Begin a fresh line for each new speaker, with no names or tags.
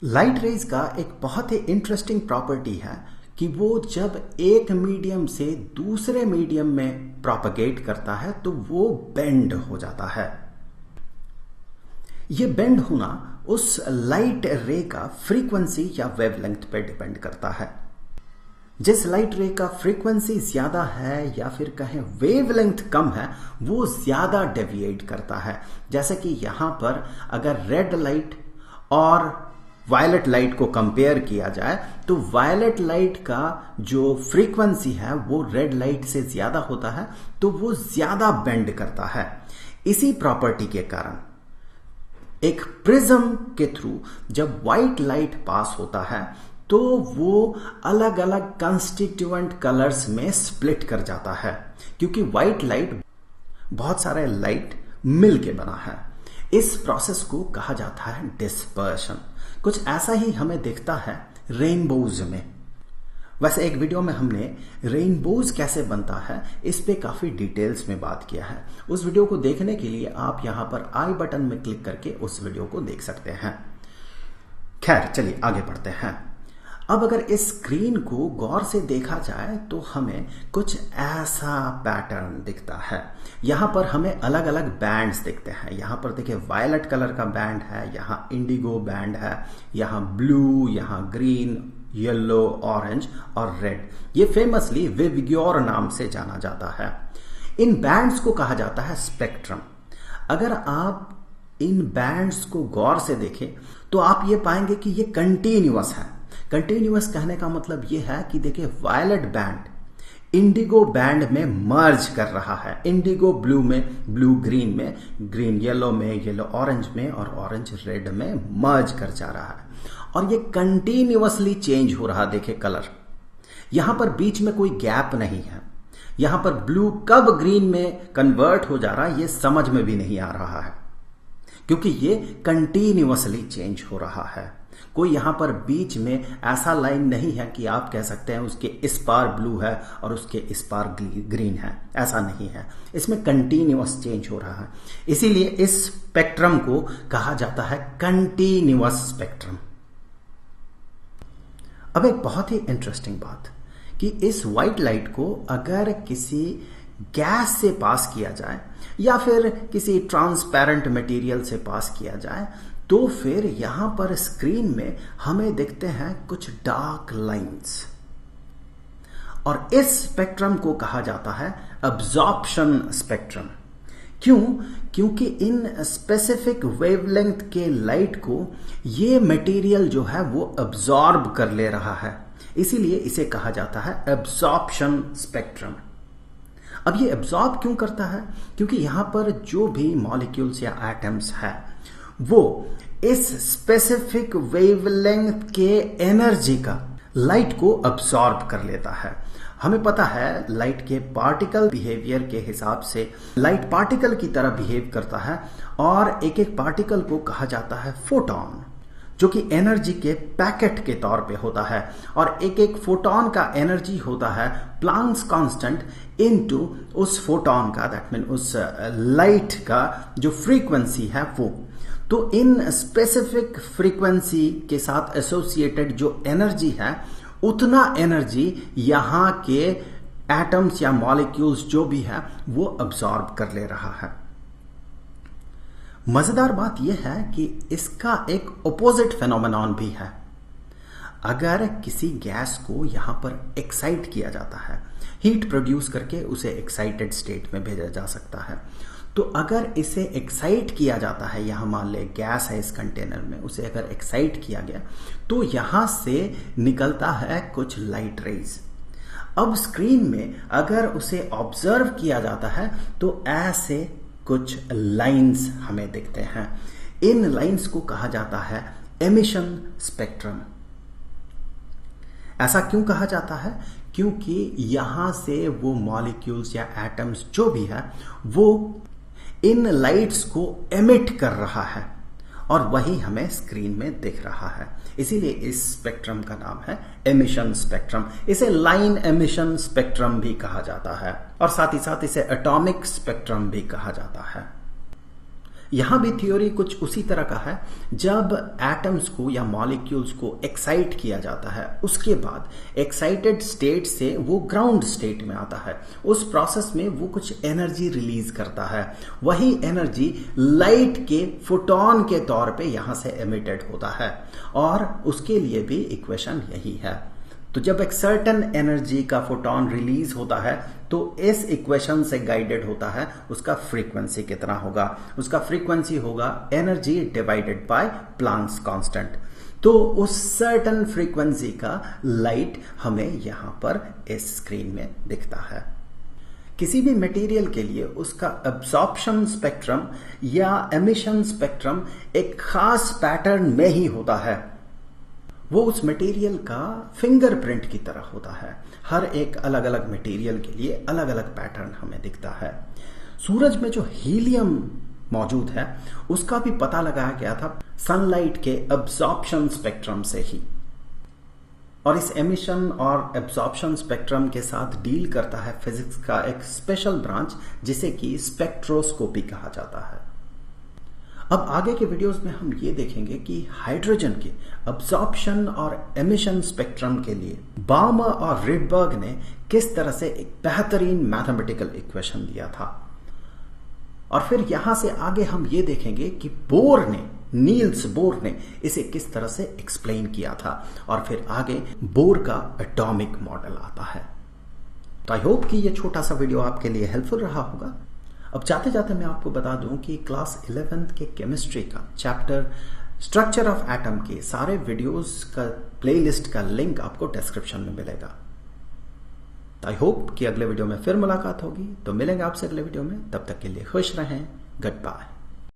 Light rays का एक बहुत ही इंटरेस्टिंग प्रॉपर्टी है कि वो जब एक मीडियम से दूसरे मीडियम में प्रोपगेट करता है तो वो बेंड हो जाता है। ये बेंड होना उस लाइट रे का फ्रीक्वेंसी या वेवलेंथ पे डिपेंड करता है। जिस लाइट रे का फ्रीक्वेंसी ज्यादा है या फिर कहें वेवलेंथ कम है वो ज्यादा डेविएट करता है। जैसे कि यहां पर अगर रेड लाइट और वायलेट लाइट को कंपेयर किया जाए तो वायलेट लाइट का जो फ्रीक्वेंसी है वो रेड लाइट से ज्यादा होता है तो वो ज्यादा बेंड करता है। इसी प्रॉपर्टी के कारण एक प्रिज्म के थ्रू जब व्हाइट लाइट पास होता है तो वो अलग अलग कंस्टिट्यूएंट कलर्स में स्प्लिट कर जाता है, क्योंकि व्हाइट लाइट बहुत सारे लाइट मिल के बना है। इस प्रोसेस को कहा जाता है डिस्पर्शन। कुछ ऐसा ही हमें दिखता है रेनबोज में। वैसे एक वीडियो में हमने रेनबोज कैसे बनता है इस पे काफी डिटेल्स में बात किया है। उस वीडियो को देखने के लिए आप यहां पर आई बटन में क्लिक करके उस वीडियो को देख सकते हैं। खैर चलिए आगे बढ़ते हैं। अब अगर इस स्क्रीन को गौर से देखा जाए तो हमें कुछ ऐसा पैटर्न दिखता है। यहां पर हमें अलग अलग बैंड्स दिखते हैं। यहां पर देखिए वायलेट कलर का बैंड है, यहां इंडिगो बैंड है, यहां ब्लू, यहां ग्रीन, येलो, ऑरेंज और रेड। ये फेमसली विविग्योर नाम से जाना जाता है। इन बैंड्स को कहा जाता है स्पेक्ट्रम। अगर आप इन बैंड्स को गौर से देखें तो आप ये पाएंगे कि ये कंटिन्यूअस है। कंटिन्यूअस कहने का मतलब यह है कि देखिए वायलेट बैंड इंडिगो बैंड में मर्ज कर रहा है। इंडिगो ब्लू में, ब्लू ग्रीन में, ग्रीन येलो में, येलो ऑरेंज में और ऑरेंज रेड में मर्ज कर जा रहा है। और ये कंटिन्यूअसली चेंज हो रहा। देखिए कलर यहां पर बीच में कोई गैप नहीं है। यहां पर ब्लू कब ग्रीन में कन्वर्ट हो जा रहा है ये समझ में भी नहीं आ रहा है, क्योंकि ये कंटिन्यूअसली चेंज हो रहा है। कोई यहां पर बीच में ऐसा लाइन नहीं है कि आप कह सकते हैं उसके इस पार ब्लू है और उसके इस पार ग्रीन है। ऐसा नहीं है, इसमें कंटिन्यूअस चेंज हो रहा है। इसीलिए इस स्पेक्ट्रम को कहा जाता है कंटिन्यूअस स्पेक्ट्रम। अब एक बहुत ही इंटरेस्टिंग बात कि इस व्हाइट लाइट को अगर किसी गैस से पास किया जाए या फिर किसी ट्रांसपेरेंट मटेरियल से पास किया जाए तो फिर यहां पर स्क्रीन में हमें दिखते हैं कुछ डार्क लाइंस। और इस स्पेक्ट्रम को कहा जाता है अब्जॉर्प्शन स्पेक्ट्रम। क्यों? क्योंकि इन स्पेसिफिक वेवलेंथ के लाइट को ये मटेरियल जो है वो अब्जॉर्ब कर ले रहा है, इसीलिए इसे कहा जाता है अब्जॉर्प्शन स्पेक्ट्रम। अब ये अब्जॉर्ब क्यों करता है? क्योंकि यहां पर जो भी मॉलिक्यूल्स या एटम्स है वो इस स्पेसिफिक वेवलेंथ के एनर्जी का लाइट को अब्सॉर्ब कर लेता है। हमें पता है लाइट के पार्टिकल बिहेवियर के हिसाब से लाइट पार्टिकल की तरह बिहेव करता है और एक एक पार्टिकल को कहा जाता है फोटॉन, जो कि एनर्जी के पैकेट के तौर पे होता है। और एक एक फोटॉन का एनर्जी होता है प्लांक्स कांस्टेंट इनटू उस फोटॉन का, दैट मीन उस लाइट का जो फ्रीक्वेंसी है वो। तो इन स्पेसिफिक फ्रीक्वेंसी के साथ एसोसिएटेड जो एनर्जी है उतना एनर्जी यहां के एटम्स या मॉलिक्यूल्स जो भी है वो अब्सॉर्ब कर ले रहा है। मजेदार बात यह है कि इसका एक ऑपोजिट फेनोमेनॉन भी है। अगर किसी गैस को यहां पर एक्साइट किया जाता है, हीट प्रोड्यूस करके उसे एक्साइटेड स्टेट में भेजा जा सकता है। तो अगर इसे एक्साइट किया जाता है, यहां मान ले गैस है इस कंटेनर में, उसे अगर एक्साइट किया गया तो यहां से निकलता है कुछ लाइट रेज। अब स्क्रीन में अगर उसे ऑब्जर्व किया जाता है तो ऐसे कुछ लाइंस हमें दिखते हैं। इन लाइंस को कहा जाता है एमिशन स्पेक्ट्रम। ऐसा क्यों कहा जाता है? क्योंकि यहां से वो मॉलिक्यूल्स या एटम्स जो भी है वो इन लाइट्स को एमिट कर रहा है और वही हमें स्क्रीन में दिख रहा है। इसीलिए इस स्पेक्ट्रम का नाम है एमिशन स्पेक्ट्रम। इसे लाइन एमिशन स्पेक्ट्रम भी कहा जाता है और साथ ही साथ इसे एटॉमिक स्पेक्ट्रम भी कहा जाता है। यहां भी थ्योरी कुछ उसी तरह का है। जब एटम्स को या मॉलिक्यूल्स को एक्साइट किया जाता है, उसके बाद एक्साइटेड स्टेट से वो ग्राउंड स्टेट में आता है। उस प्रोसेस में वो कुछ एनर्जी रिलीज करता है। वही एनर्जी लाइट के फोटोन के तौर पे यहां से एमिटेड होता है, और उसके लिए भी इक्वेशन यही है। तो जब एक सर्टेन एनर्जी का फोटोन रिलीज होता है तो इस इक्वेशन से गाइडेड होता है उसका फ्रीक्वेंसी कितना होगा। उसका फ्रीक्वेंसी होगा energy divided by Planck's constant. तो उस सर्टेन फ्रीक्वेंसी का लाइट हमें यहां पर इस स्क्रीन में दिखता है। किसी भी मटेरियल के लिए उसका एब्जॉर्प्शन स्पेक्ट्रम या एमिशन स्पेक्ट्रम एक खास पैटर्न में ही होता है। वो उस मटेरियल का फिंगरप्रिंट की तरह होता है। हर एक अलग अलग मटेरियल के लिए अलग अलग पैटर्न हमें दिखता है। सूरज में जो हीलियम मौजूद है उसका भी पता लगाया गया था सनलाइट के एब्जॉर्प्शन स्पेक्ट्रम से ही, और इस एमिशन और एब्जॉर्प्शन स्पेक्ट्रम के साथ डील करता है फिजिक्स का एक स्पेशल ब्रांच जिसे कि स्पेक्ट्रोस्कोपी कहा जाता है। अब आगे के वीडियोस में हम ये देखेंगे कि हाइड्रोजन के अब्जॉर्प्शन और एमिशन स्पेक्ट्रम के लिए बाउमर और रिडबर्ग ने किस तरह से एक बेहतरीन मैथमेटिकल इक्वेशन दिया था, और फिर यहां से आगे हम ये देखेंगे कि नील्स बोर ने इसे किस तरह से एक्सप्लेन किया था, और फिर आगे बोर का एटॉमिक मॉडल आता है। तो आई होप कि ये छोटा सा वीडियो आपके लिए हेल्पफुल रहा होगा। अब जाते जाते मैं आपको बता दूं कि क्लास 11th के केमिस्ट्री का चैप्टर स्ट्रक्चर ऑफ एटम के सारे वीडियोस का प्लेलिस्ट का लिंक आपको डिस्क्रिप्शन में मिलेगा। आई होप कि अगले वीडियो में फिर मुलाकात होगी। तो मिलेंगे आपसे अगले वीडियो में, तब तक के लिए खुश रहें। Good bye.